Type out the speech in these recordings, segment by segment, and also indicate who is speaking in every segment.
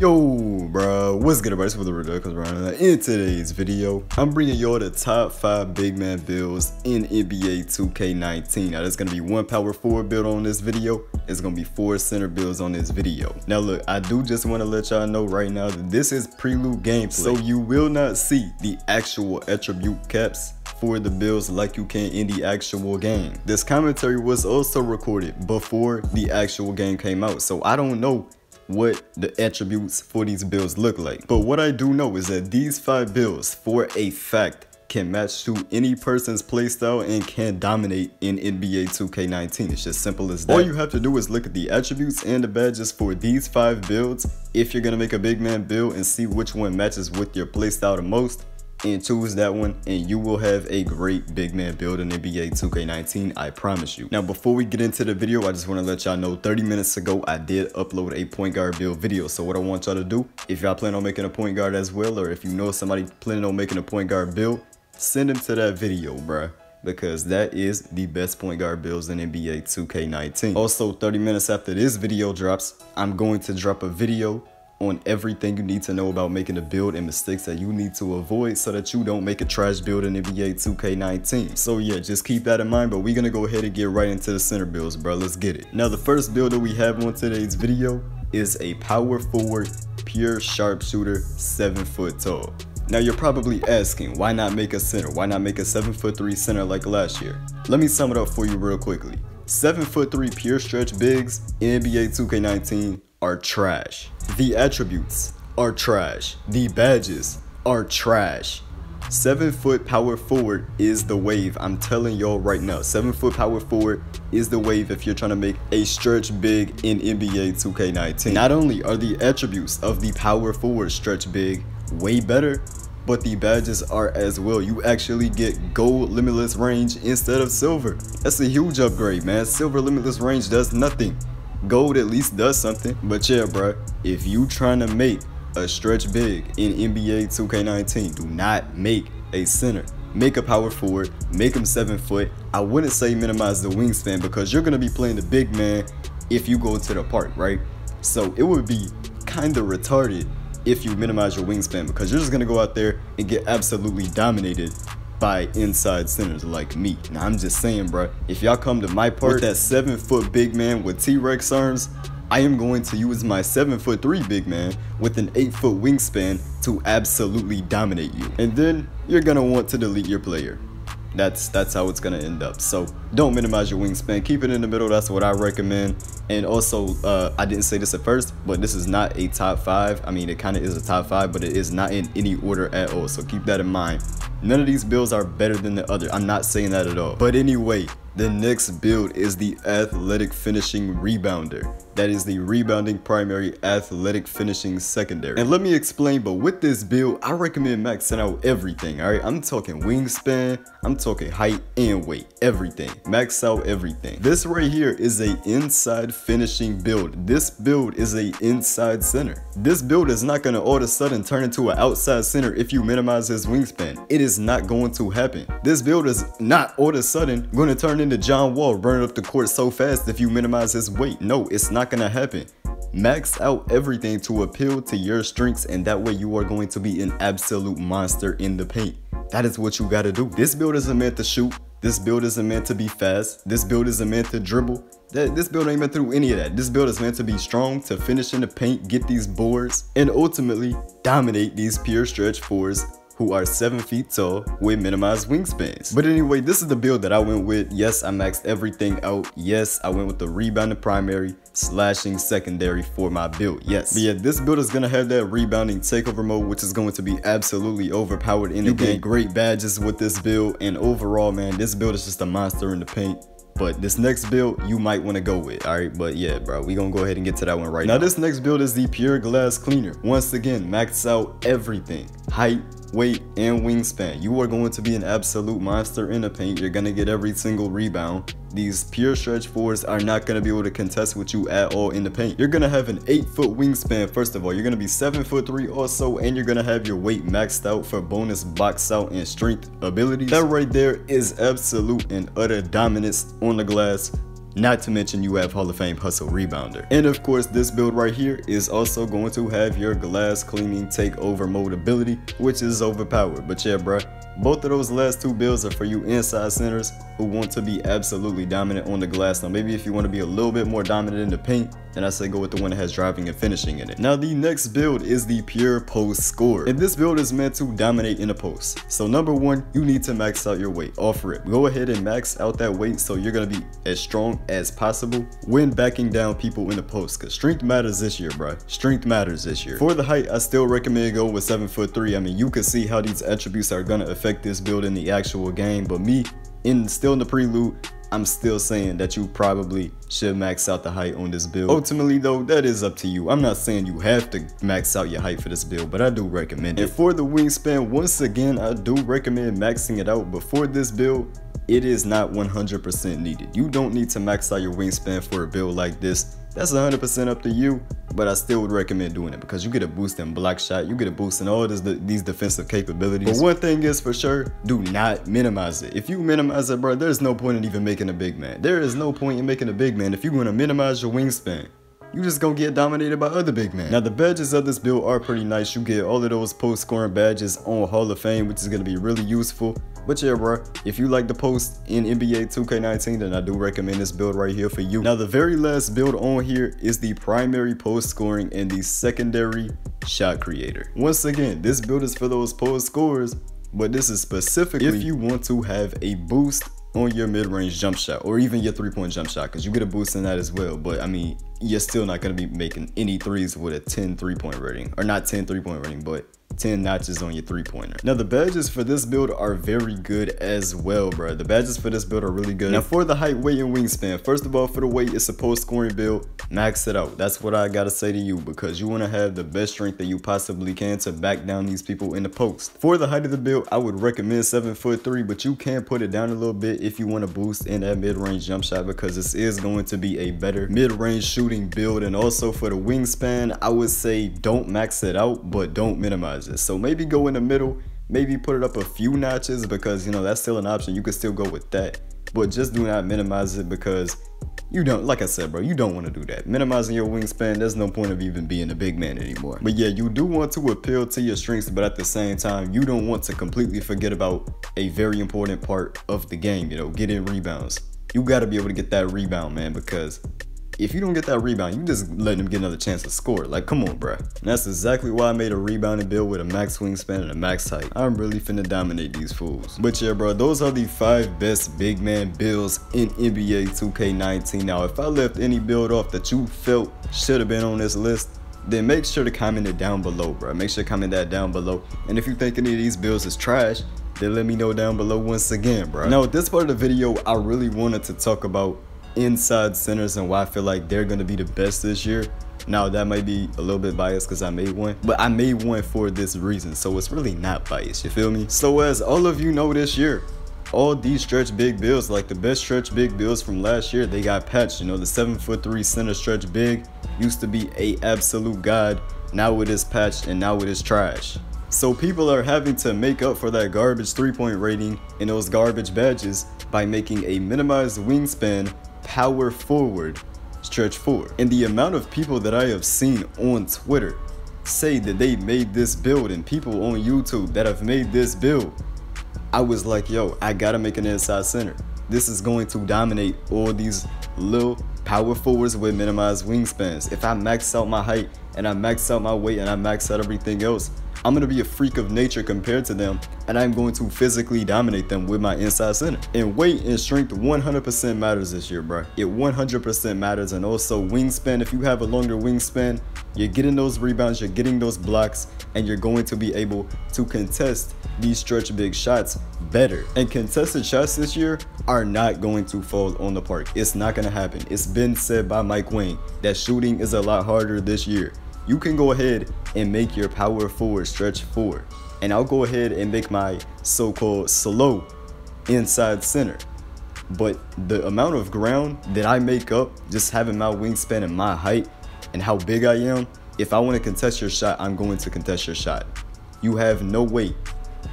Speaker 1: Yo, bro, what's good, everybody? It's with the ridiculous around. In today's video, I'm bringing y'all the top 5 big man builds in NBA 2K19. Now, there's gonna be 1 power forward build on this video. It's gonna be 4 center builds on this video. Now, look, I do just want to let y'all know right now that this is prelude gameplay, so you will not see the actual attribute caps for the builds like you can in the actual game. This commentary was also recorded before the actual game came out, so I don't know what the attributes for these builds look like. But what I do know is that these 5 builds for a fact can match to any person's playstyle and can dominate in NBA 2K19. It's just simple as that. All you have to do is look at the attributes and the badges for these 5 builds if you're gonna make a big man build and see which one matches with your playstyle the most, and choose that one, and you will have a great big man build in NBA 2K19, I promise you. Now, before we get into the video, I just want to let y'all know 30 minutes ago I did upload a point guard build video. So what I want y'all to do, if y'all plan on making a point guard as well, or if you know somebody planning on making a point guard build, send them to that video, bruh, because that is the best point guard builds in NBA 2K19. Also, 30 minutes after this video drops, I'm going to drop a video on everything you need to know about making a build and mistakes that you need to avoid so that you don't make a trash build in NBA 2K19. So yeah, just keep that in mind, but we're gonna go ahead and get right into the center builds, bro. Let's get it. Now, the first build that we have on today's video is a power forward pure sharpshooter 7 foot tall. Now, you're probably asking, why not make a center? Why not make a 7'3" center like last year? Let me sum it up for you real quickly. 7'3" pure stretch bigs in NBA 2K19 are trash. The attributes are trash. The badges are trash. 7 foot power forward is the wave. I'm telling y'all right now, 7 foot power forward is the wave if you're trying to make a stretch big in NBA 2K19. Not only are the attributes of the power forward stretch big way better, but the badges are as well. You actually get gold limitless range instead of silver. That's a huge upgrade, man. Silver limitless range does nothing. Gold at least does something. But yeah, bro, if you trying to make a stretch big in NBA 2K19, do not make a center. Make a power forward, make him 7 foot. I wouldn't say minimize the wingspan because you're gonna be playing the big man if you go to the park, right? So it would be kind of retarded if you minimize your wingspan, because you're just gonna go out there and get absolutely dominated by inside centers like me. Now, I'm just saying, bro, if y'all come to my park with that 7 foot big man with T-Rex arms, I am going to use my 7'3" big man with an 8 foot wingspan to absolutely dominate you. And then you're gonna want to delete your player. That's how it's gonna end up. So don't minimize your wingspan, keep it in the middle. That's what I recommend. And also, I didn't say this at first, but this is not a top 5. I mean, it kind of is a top 5, but it is not in any order at all, so keep that in mind. None of these builds are better than the other. I'm not saying that at all. But anyway, the next build is the athletic finishing rebounder. That is the rebounding primary, athletic finishing secondary. And let me explain, but with this build, I recommend maxing out everything, all right? I'm talking wingspan, I'm talking height and weight, everything. Max out everything. This right here is a inside finishing build. This build is a inside center. This build is not gonna all of a sudden turn into an outside center if you minimize his wingspan. It is not going to happen. This build is not all of a sudden gonna turn into John Wall running up the court so fast if you minimize his weight. No, it's not gonna happen. Max out everything to appeal to your strengths, and that way you are going to be an absolute monster in the paint. That is what you gotta do. This build isn't meant to shoot. This build isn't meant to be fast. This build isn't meant to dribble. This build ain't meant to do any of that. This build is meant to be strong, to finish in the paint, get these boards, and ultimately dominate these pure stretch fours who are 7 feet tall with minimized wingspans. But anyway, this is the build that I went with. Yes, I maxed everything out. Yes, I went with the rebounding primary, slashing secondary for my build. Yes. But yeah, this build is gonna have that rebounding takeover mode, which is going to be absolutely overpowered in the game. You get great badges with this build, and overall, man, this build is just a monster in the paint. But this next build you might want to go with, all right? But yeah, bro, we gonna go ahead and get to that one right now. This next build is the pure glass cleaner. Once again, max out everything: height, weight, and wingspan. You are going to be an absolute monster in the paint. You're gonna get every single rebound. These pure stretch fours are not gonna be able to contest with you at all in the paint. You're gonna have an 8 foot wingspan. First of all, you're gonna be 7'3" also, and you're gonna have your weight maxed out for bonus box out and strength abilities. That right there is absolute and utter dominance on the glass. Not to mention you have Hall of Fame hustle rebounder. And of course, this build right here is also going to have your glass cleaning takeover mode ability, which is overpowered. But yeah, bruh, both of those last two builds are for you inside centers who want to be absolutely dominant on the glass. Now, maybe if you want to be a little bit more dominant in the paint, then I say go with the one that has driving and finishing in it. Now, the next build is the pure post scorer. And this build is meant to dominate in the post. So number one, you need to max out your weight off rip. Go ahead and max out that weight so you're going to be as strong as possible when backing down people in the post, because strength matters this year, bro. Strength matters this year. For the height, I still recommend going with 7'3". I mean, you can see how these attributes are going to affect this build in the actual game, but me, still in the prelude, I'm still saying that you probably should max out the height on this build. Ultimately though, that is up to you. I'm not saying you have to max out your height for this build, but I do recommend it. And for the wingspan, once again, I do recommend maxing it out. But for this build, it is not 100% needed. You don't need to max out your wingspan for a build like this. That's 100% up to you, but I still would recommend doing it because you get a boost in block shot, you get a boost in all these defensive capabilities. But one thing is for sure, do not minimize it. If you minimize it, bro, there's no point in even making a big man. There is no point in making a big man if you're going to minimize your wingspan. You just gonna get dominated by other big men. Now, the badges of this build are pretty nice. You get all of those post scoring badges on Hall of Fame, which is gonna be really useful. But yeah, bro, if you like the post in NBA 2K19, then I do recommend this build right here for you. Now, the very last build on here is the primary post scoring and the secondary shot creator. Once again, this build is for those post scorers, but this is specifically if you want to have a boost on your mid-range jump shot or even your three-point jump shot, because you get a boost in that as well. But I mean, you're still not going to be making any threes with a 10 3-point rating, or not 10 3-point rating, but 10 notches on your three-pointer. Now, the badges for this build are very good as well, bro. The badges for this build are really good. Now, for the height, weight, and wingspan, first of all, for the weight, it's a post-scoring build. Max it out. That's what I gotta say to you, because you want to have the best strength that you possibly can to back down these people in the post. For the height of the build, I would recommend 7'3", but you can put it down a little bit if you want to boost in that mid-range jump shot, because this is going to be a better mid-range shooting build. And also for the wingspan, I would say don't max it out, but don't minimize it. So maybe go in the middle, maybe put it up a few notches, because, you know, that's still an option. You can still go with that, but just do not minimize it, because you don't, like I said, bro, you don't want to do that. Minimizing your wingspan, there's no point of even being a big man anymore. But yeah, you do want to appeal to your strengths, but at the same time, you don't want to completely forget about a very important part of the game, you know, getting rebounds. You got to be able to get that rebound, man, because if you don't get that rebound, you just letting them get another chance to score. Like, come on, bruh. And that's exactly why I made a rebounding build with a max wingspan and a max height. I'm really finna dominate these fools. But yeah, bro, those are the 5 best big man builds in NBA 2K19. Now, if I left any build off that you felt should have been on this list, then make sure to comment it down below, bro. Make sure to comment that down below. And if you think any of these builds is trash, then let me know down below once again, bro. Now, with this part of the video, I really wanted to talk about inside centers and why I feel like they're going to be the best this year. Now, that might be a little bit biased because I made one, but I made one for this reason, so it's really not biased, you feel me? So as all of you know, this year, all these stretch big builds, like the best stretch big builds from last year, they got patched. You know, the 7'3" center stretch big used to be a absolute god. Now it is patched and now it is trash. So people are having to make up for that garbage 3-point rating and those garbage badges by making a minimized wingspan power forward stretch 4. And the amount of people that I have seen on Twitter say that they made this build, and people on YouTube that have made this build, I was like, yo, I gotta make an inside center. This is going to dominate all these little power forwards with minimized wingspans. If I max out my height and I max out my weight and I max out everything else, I'm going to be a freak of nature compared to them, and I'm going to physically dominate them with my inside center. And weight and strength 100% matters this year, bro. It 100% matters. And also wingspan. If you have a longer wingspan, you're getting those rebounds, you're getting those blocks, and you're going to be able to contest these stretch big shots better. And contested shots this year are not going to fall on the park. It's not going to happen. It's been said by Mike Wayne that shooting is a lot harder this year. You can go ahead and make your power forward stretch 4, and I'll go ahead and make my so-called slow inside center. But the amount of ground that I make up just having my wingspan and my height and how big I am, if I want to contest your shot, I'm going to contest your shot. You have no way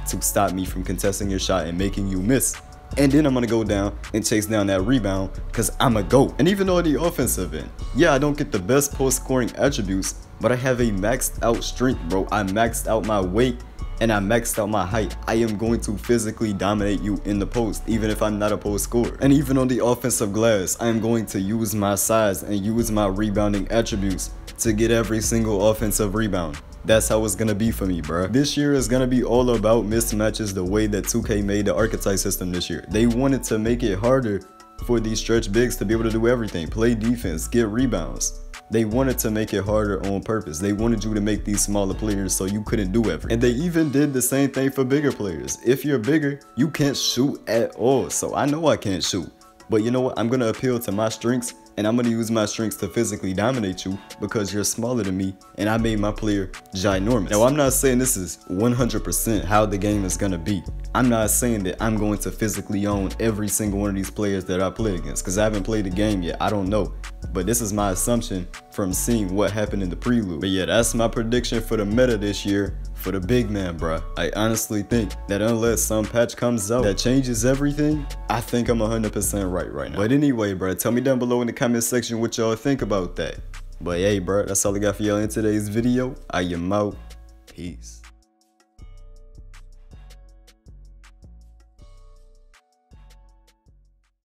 Speaker 1: to stop me from contesting your shot and making you miss. and then I'm gonna go down and chase down that rebound because I'm a GOAT. And even on the offensive end, yeah, I don't get the best post scoring attributes, but I have a maxed out strength, bro. I maxed out my weight and I maxed out my height. I am going to physically dominate you in the post, even if I'm not a post scorer. And even on the offensive glass, I am going to use my size and use my rebounding attributes to get every single offensive rebound. That's how it's gonna be for me, bruh. This year is gonna be all about mismatches, the way that 2K made the archetype system this year. They wanted to make it harder for these stretch bigs to be able to do everything, play defense, get rebounds. They wanted to make it harder on purpose. They wanted you to make these smaller players so you couldn't do everything. And they even did the same thing for bigger players. If you're bigger, you can't shoot at all. So I know I can't shoot. But you know what? I'm going to appeal to my strengths, and I'm going to use my strengths to physically dominate you because you're smaller than me and I made my player ginormous. Now, I'm not saying this is 100% how the game is going to be. I'm not saying that I'm going to physically own every single one of these players that I play against because I haven't played the game yet. I don't know. But this is my assumption from seeing what happened in the prelude. But yeah, that's my prediction for the meta this year for the big man, bruh. I honestly think that unless some patch comes out that changes everything, I think I'm 100% right now. But anyway, bruh, tell me down below in the comment section what y'all think about that. But hey, bruh, that's all I got for y'all in today's video. I am out. Peace.